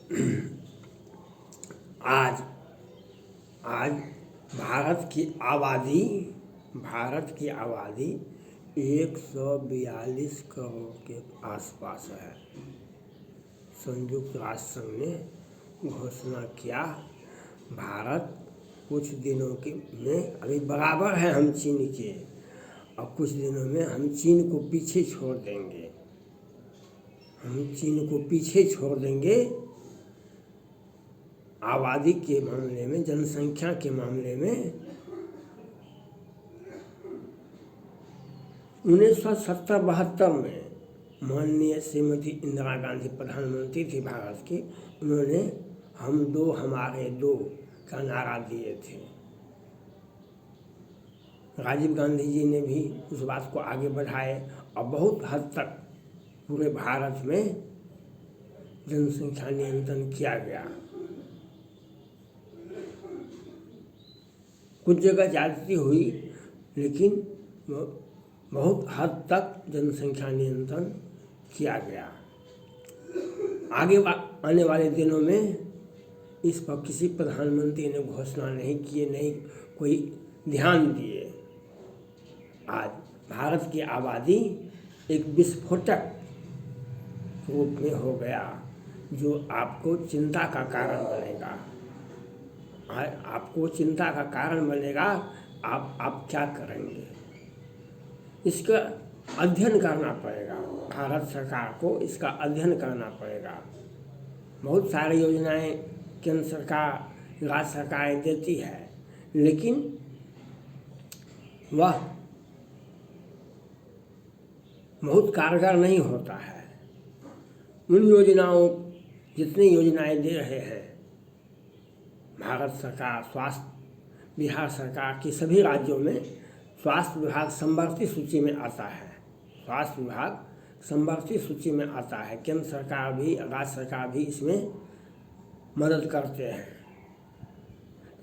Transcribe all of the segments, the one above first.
आज आज भारत की आबादी 142 करोड़ के आसपास है। संयुक्त राष्ट्र संघ ने घोषणा किया, भारत कुछ दिनों में अभी बराबर है हम चीन के, और कुछ दिनों में हम चीन को पीछे छोड़ देंगे। आबादी के मामले में, जनसंख्या के मामले में 1970-72 में माननीय श्रीमती इंदिरा गांधी प्रधानमंत्री थी भारत की, उन्होंने हम दो हमारे दो का नारा दिए थे। राजीव गांधी जी ने भी उस बात को आगे बढ़ाए और बहुत हद तक पूरे भारत में जनसंख्या नियंत्रण किया गया। कुछ जगह ज्यादती हुई, लेकिन बहुत हद तक जनसंख्या नियंत्रण किया गया। आगे आने वाले दिनों में इस पर किसी प्रधानमंत्री ने घोषणा नहीं किए, नहीं कोई ध्यान दिए। आज भारत की आबादी एक विस्फोटक रूप में हो गया, जो आपको चिंता का कारण बनेगा। आप क्या करेंगे, इसका अध्ययन करना पड़ेगा। भारत सरकार को इसका अध्ययन करना पड़ेगा। बहुत सारी योजनाएं केंद्र सरकार, राज्य सरकारें देती है, लेकिन वह बहुत कारगर नहीं होता है। उन योजनाओं, जितनी योजनाएं दे रहे हैं भारत सरकार, बिहार सरकार की सभी राज्यों में स्वास्थ्य विभाग समवर्ती सूची में आता है। केंद्र सरकार भी, राज्य सरकार भी इसमें मदद करते हैं।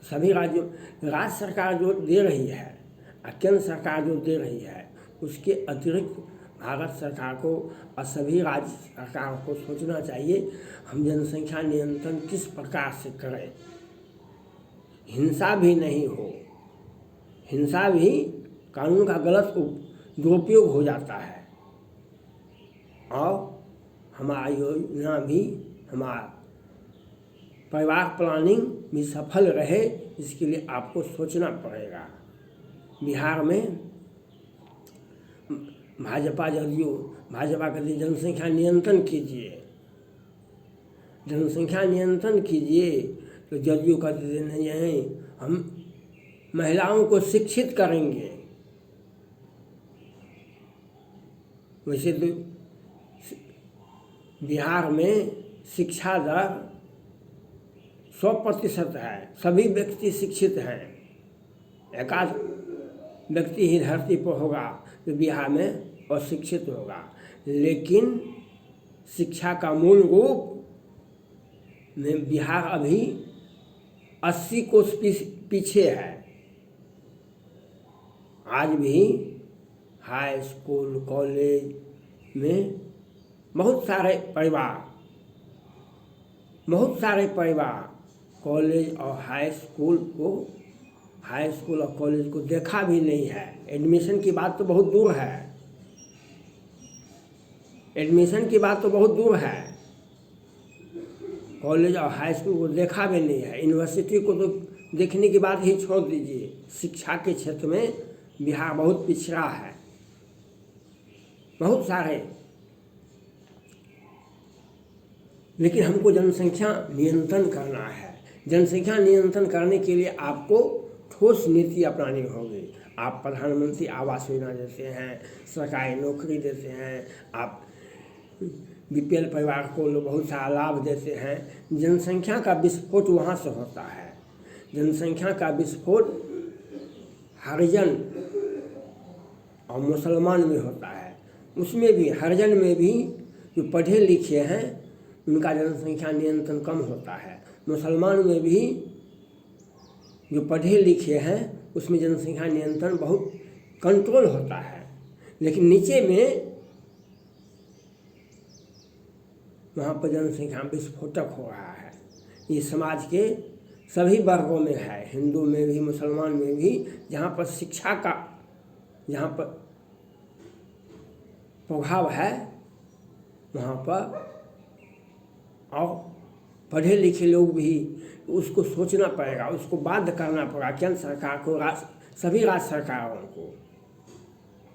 सभी राज्यों, राज्य सरकार जो दे रही है और केंद्र सरकार जो दे रही है, उसके अतिरिक्त भारत सरकार को और सभी राज्य सरकारों को सोचना चाहिए, हम जनसंख्या नियंत्रण किस प्रकार से करें। हिंसा भी नहीं हो। हिंसा भी कानून का गलत दुरुपयोग हो जाता है, और हमारी योजना भी, हमारा परिवार प्लानिंग भी सफल रहे, इसके लिए आपको सोचना पड़ेगा। बिहार में भाजपा कहती है जनसंख्या नियंत्रण कीजिए, तो जदयू कहते नहीं, हम महिलाओं को शिक्षित करेंगे। वैसे तो बिहार में शिक्षा दर 100% है, सभी व्यक्ति शिक्षित हैं। एकाध व्यक्ति ही धरती पर होगा तो बिहार में अशिक्षित होगा, लेकिन शिक्षा का मूल रूप में बिहार अभी 80 कोस पीछे है। आज भी हाई स्कूल, कॉलेज में बहुत सारे परिवार कॉलेज और हाई स्कूल और कॉलेज को देखा भी नहीं है। एडमिशन की बात तो बहुत दूर है। कॉलेज और हाई स्कूल को देखा भी नहीं है। यूनिवर्सिटी को तो देखने की बात ही छोड़ दीजिए। शिक्षा के क्षेत्र में बिहार बहुत पिछड़ा है। बहुत सारे, लेकिन हमको जनसंख्या नियंत्रण करना है। जनसंख्या नियंत्रण करने के लिए आपको ठोस नीति अपनानी होगी। आप प्रधानमंत्री आवास योजना देते हैं, सरकारी नौकरी देते हैं, आप बीपीएल परिवार को बहुत सारा लाभ देते हैं। जनसंख्या का विस्फोट वहाँ से होता है। जनसंख्या का विस्फोट हरिजन और मुसलमान में होता है। उसमें भी, हरिजन में भी जो पढ़े लिखे हैं उनका जनसंख्या नियंत्रण कम होता है। मुसलमान में भी जो पढ़े लिखे हैं उसमें जनसंख्या नियंत्रण बहुत कंट्रोल होता है। लेकिन नीचे में वहाँ पर जनसंख्या विस्फोटक हो रहा है। ये समाज के सभी वर्गों में है, हिंदू में भी, मुसलमान में भी। जहाँ पर शिक्षा का जहाँ पर प्रभाव है वहाँ पर, और पढ़े लिखे लोग भी, उसको सोचना पड़ेगा, उसको बाध्य करना पड़ेगा केंद्र सरकार को, सभी राज्य सरकारों को।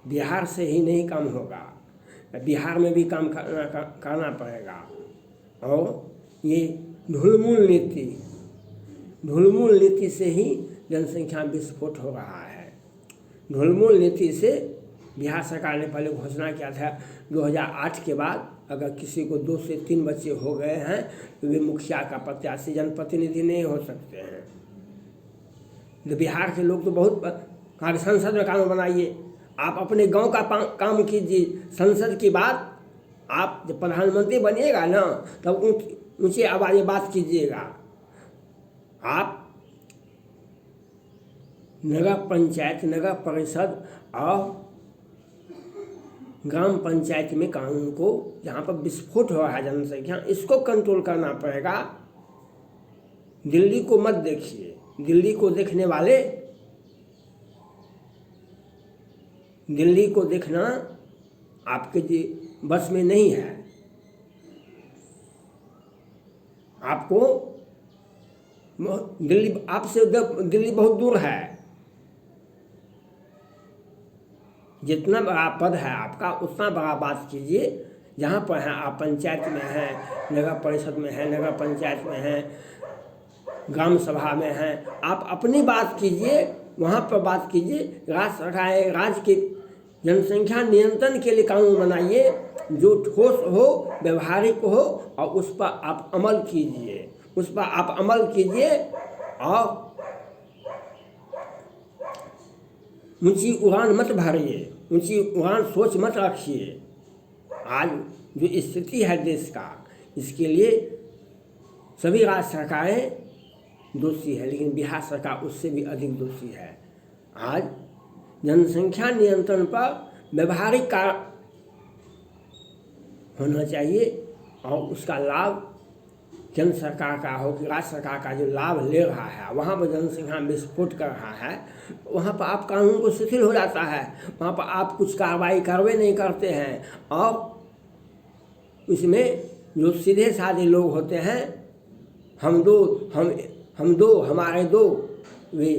बिहार से ही नहीं काम होगा, बिहार में भी काम करना पड़ेगा। और ये ढुलमुल नीति से ही जनसंख्या विस्फोट हो रहा है। ढुलमुल नीति से बिहार सरकार ने पहले घोषणा किया था 2008 के बाद अगर किसी को 2 से 3 बच्चे हो गए हैं तो वे मुखिया का प्रत्याशी, जनप्रतिनिधि नहीं हो सकते हैं। तो बिहार के लोग तो बहुत कहा संसद में कानून बनाइए, आप अपने गांव का काम कीजिए। संसद की बात आप जब प्रधानमंत्री बनिएगा ना तब ऊंची आवाज़ में बात कीजिएगा। आप नगर पंचायत, नगर परिषद और ग्राम पंचायत में कानून को, जहाँ पर विस्फोट हो रहा है जनसंख्या, इसको कंट्रोल करना पड़ेगा। दिल्ली को मत देखिए, दिल्ली को देखने वाले, दिल्ली को देखना आपके बस में नहीं है। आपको दिल्ली, आपसे दिल्ली बहुत दूर है। जितना बड़ा पद है आपका उतना बड़ा बात कीजिए। जहाँ पर हैं आप, पंचायत में हैं, नगर परिषद में हैं, नगर पंचायत में हैं, ग्राम सभा में हैं, आप अपनी बात कीजिए, वहाँ पर बात कीजिए। राज्य सरकार, राज्य की जनसंख्या नियंत्रण के लिए कानून बनाइए जो ठोस हो, व्यवहारिक हो, और उस पर आप अमल कीजिए, उस पर आप अमल कीजिए। और ऊंची उड़ान मत भरिए, ऊंची उड़ान सोच मत रखिए। आज जो स्थिति है देश का, इसके लिए सभी राज्य सरकारें दोषी है, लेकिन बिहार सरकार उससे भी अधिक दोषी है। आज जनसंख्या नियंत्रण पर व्यवहारिक कार्य होना चाहिए और उसका लाभ केंद्र सरकार का हो कि राज्य सरकार का जो लाभ ले रहा है, वहाँ पर जनसंख्या विस्फोट कर रहा है, वहाँ पर आप कानून को शिथिल हो जाता है, वहाँ पर आप कुछ कार्रवाई नहीं करते हैं। और इसमें जो सीधे साधे लोग होते हैं, हम दो हमारे दो, वे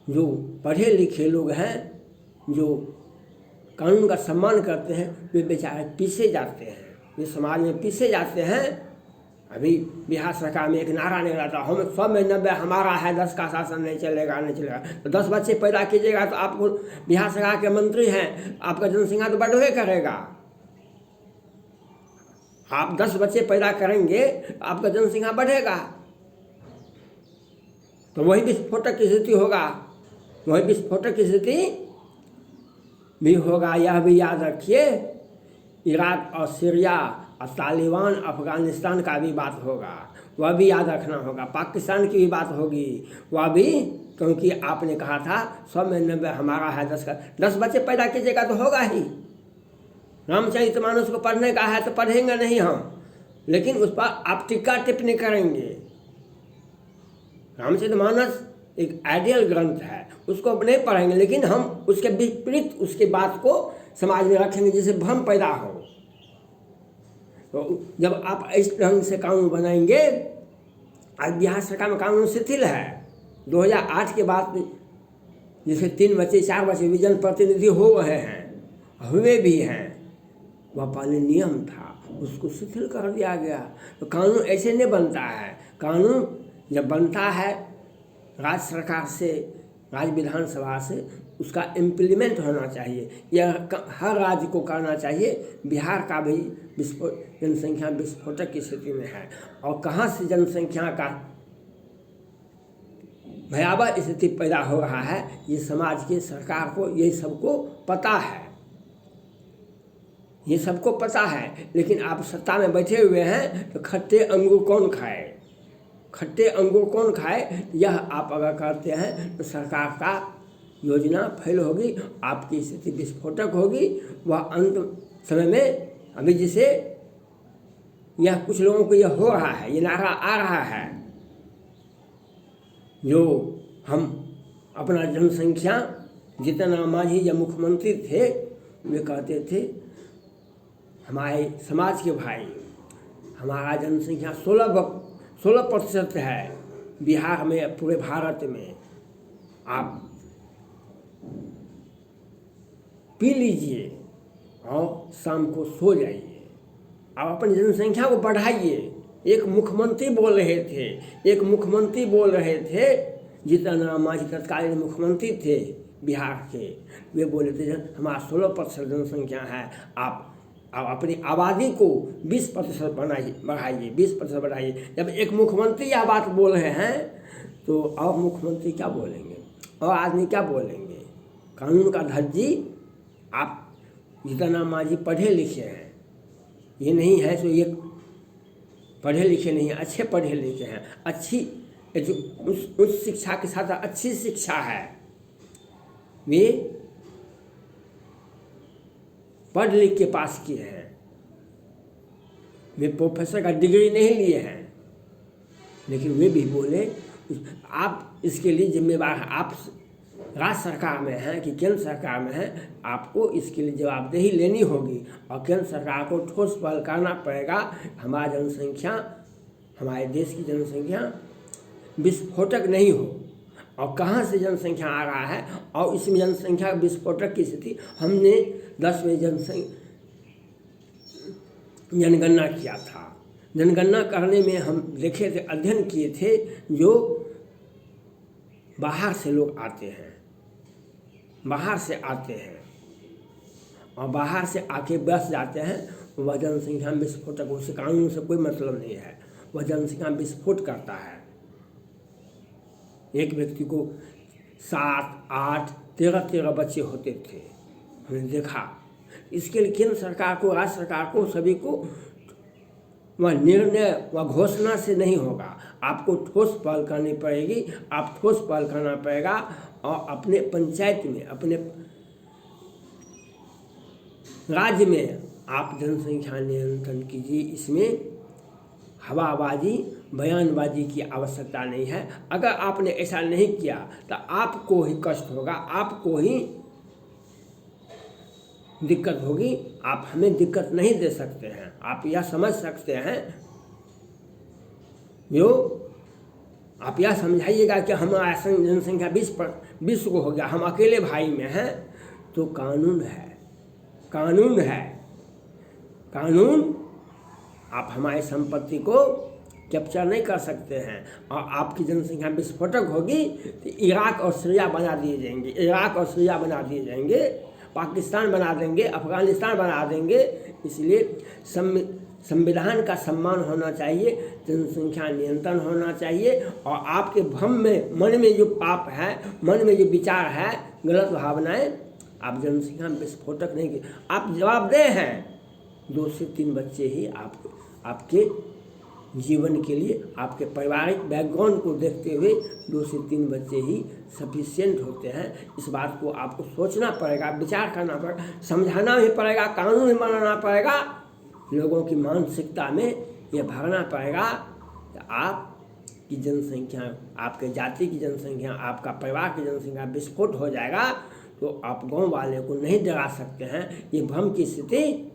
जो पढ़े लिखे लोग हैं, जो कानून का सम्मान करते हैं, वे बेचारे पीछे जाते हैं, वे समाज में पीछे जाते हैं। अभी बिहार सरकार में एक नारा निकला था, हम 100 में 90 हमारा है, 10 का शासन नहीं चलेगा। तो 10 बच्चे पैदा कीजिएगा तो आपको, बिहार सरकार के मंत्री हैं, आपका जनसंख्या तो बढ़वे करेगा। आप 10 बच्चे पैदा करेंगे आपका जनसंख्या बढ़ेगा, तो वही विस्फोटक की स्थिति होगा, वही विस्फोटक की स्थिति भी होगा। यह भी याद रखिए, इराक और सीरिया और तालिबान, अफगानिस्तान का भी बात होगा, वह भी याद रखना होगा। पाकिस्तान की भी बात होगी, वह भी, क्योंकि आपने कहा था 100 में 90 हमारा है, 10 बच्चे पैदा कीजिएगा तो होगा ही। रामचरितमानस को पढ़ने का है तो पढ़ेंगे नहीं हम, लेकिन उस पर आप टीका टिप्पणी करेंगे। रामचरितमानस एक आइडियल ग्रंथ है, उसको नहीं पढ़ेंगे, लेकिन हम उसके विपरीत उसकी बात को समाज में रखेंगे जिससे भ्रम पैदा हो। तो जब आप इस ढंग से कानून बनाएंगे, आज बिहार सरकार में कानून शिथिल है। 2008 के बाद जैसे 3 बच्चे 4 बच्चे भी जनप्रतिनिधि हो रहे हैं, हुए भी हैं, वह पहले नियम था, उसको शिथिल कर दिया गया। तो कानून ऐसे नहीं बनता है। कानून जब बनता है राज्य सरकार से, राज्य विधानसभा से, उसका इम्प्लीमेंट होना चाहिए। यह हर राज्य को करना चाहिए। बिहार का भी जनसंख्या विस्फोटक की स्थिति में है, और कहाँ से जनसंख्या का भयावह स्थिति पैदा हो रहा है, ये समाज के, सरकार को, ये सबको पता है, ये सबको पता है। लेकिन आप सत्ता में बैठे हुए हैं तो खट्टे अंगूर कौन खाए, खट्टे अंगूर कौन खाए, यह आप अगर करते हैं तो सरकार का योजना फेल होगी, आपकी स्थिति विस्फोटक होगी। वह अंत समय में, अभी जिसे यह कुछ लोगों को यह हो रहा है, ये नारा आ रहा है, जो हम अपना जनसंख्या, जितना मांझी जब मुख्यमंत्री थे वे कहते थे हमारे समाज के भाई, हमारा जनसंख्या 16% है बिहार में, पूरे भारत में, आप पी लीजिए और शाम को सो जाइए, आप अपनी जनसंख्या को बढ़ाइए। एक मुख्यमंत्री बोल रहे थे, जीतन मांझी तत्कालीन मुख्यमंत्री थे बिहार के, वे बोले थे हमारा 16% जनसंख्या है, आप अपनी आबादी को 20% बढ़ाइए, 20% बढ़ाइए। जब एक मुख्यमंत्री यह बात बोल रहे हैं तो और मुख्यमंत्री क्या बोलेंगे, और आदमी क्या बोलेंगे? कानून का धज्जी, आप जितना मांझी पढ़े लिखे हैं, ये नहीं है तो ये पढ़े लिखे नहीं हैं, अच्छे पढ़े लिखे हैं, अच्छी उच्च शिक्षा के साथ अच्छी शिक्षा है, वे पढ़ लिख के पास किए हैं, वे प्रोफेसर का डिग्री नहीं लिए हैं, लेकिन वे भी बोले आप इसके लिए जिम्मेवार हैं, आप राज्य सरकार में हैं कि केंद्र सरकार में हैं, आपको इसके लिए जवाबदेही लेनी होगी और केंद्र सरकार को ठोस पहल करना पड़ेगा। हमारी जनसंख्या, हमारे देश की जनसंख्या विस्फोटक नहीं हो। और कहाँ से जनसंख्या आ रहा है, और इसमें जनसंख्या विस्फोटक की स्थिति हमने 10वें जनगणना किया था। जनगणना करने में हम देखे थे, अध्ययन किए थे, जो बाहर से लोग आते हैं, बाहर से आते हैं और बाहर से आके बस जाते हैं, वह जनसंख्या विस्फोटक, उससे कानून से कोई मतलब नहीं है, वह जनसंख्या विस्फोट करता है। एक व्यक्ति को 7, 8, 13 बच्चे होते थे, हमने देखा। इसके लिए केंद्र सरकार को, राज्य सरकार को, सभी को वह निर्णय, वह घोषणा से नहीं होगा, आपको ठोस पहल करनी पड़ेगी, आप ठोस पहल करना पड़ेगा और अपने पंचायत में, अपने राज्य में आप जनसंख्या नियंत्रण कीजिए। इसमें हवाबाजी, बयानबाजी की आवश्यकता नहीं है। अगर आपने ऐसा नहीं किया तो आपको ही कष्ट होगा, आपको ही दिक्कत होगी, आप हमें दिक्कत नहीं दे सकते हैं। आप यह समझ सकते हैं, जो आप यह समझाइएगा कि हमारा जनसंख्या 20 को हो गया, हम अकेले भाई में हैं, तो कानून है, कानून है, कानून। आप हमारी संपत्ति को कैप्चर नहीं कर सकते हैं और आपकी जनसंख्या विस्फोटक होगी तो इराक और सीरिया बना दिए जाएंगे, इराक और सीरिया बना दिए जाएंगे, पाकिस्तान बना देंगे, अफगानिस्तान बना देंगे। इसलिए संविधान का सम्मान होना चाहिए, जनसंख्या नियंत्रण होना चाहिए और आपके भ्रम में, मन में जो पाप है, मन में जो विचार है, गलत भावनाएं, आप जनसंख्या विस्फोटक नहीं की, आप जवाबदेह हैं। 2 से 3 बच्चे ही आपके जीवन के लिए, आपके पारिवारिक बैकग्राउंड को देखते हुए 2 से 3 बच्चे ही सफिशिएंट होते हैं। इस बात को आपको सोचना पड़ेगा, विचार करना पड़ेगा, समझाना भी पड़ेगा, कानून भी बनाना पड़ेगा, लोगों की मानसिकता में यह भरना पड़ेगा कि आपकी जनसंख्या, आपके जाति की जनसंख्या, आपका परिवार की जनसंख्या विस्फोट हो जाएगा तो आप गाँव वाले को नहीं डरा सकते हैं। ये भ्रम की स्थिति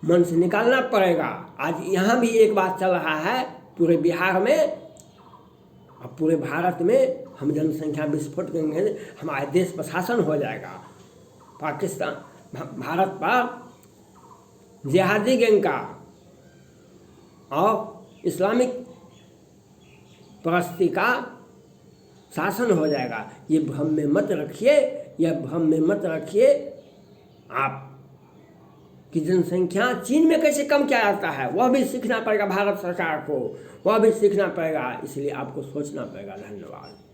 मन से निकालना पड़ेगा। आज यहाँ भी एक बात चल रहा है पूरे बिहार में और पूरे भारत में, हम जनसंख्या विस्फोट करेंगे, हमारे देश पर शासन हो जाएगा। पाकिस्तान, भारत पर जिहादी गैंग का और इस्लामिक परस्ती का शासन हो जाएगा। ये भ्रम में मत रखिए, यह भ्रम में मत रखिए। आप की जनसंख्या चीन में कैसे कम किया जाता है, वह भी सीखना पड़ेगा भारत सरकार को, वह भी सीखना पड़ेगा। इसलिए आपको सोचना पड़ेगा। धन्यवाद।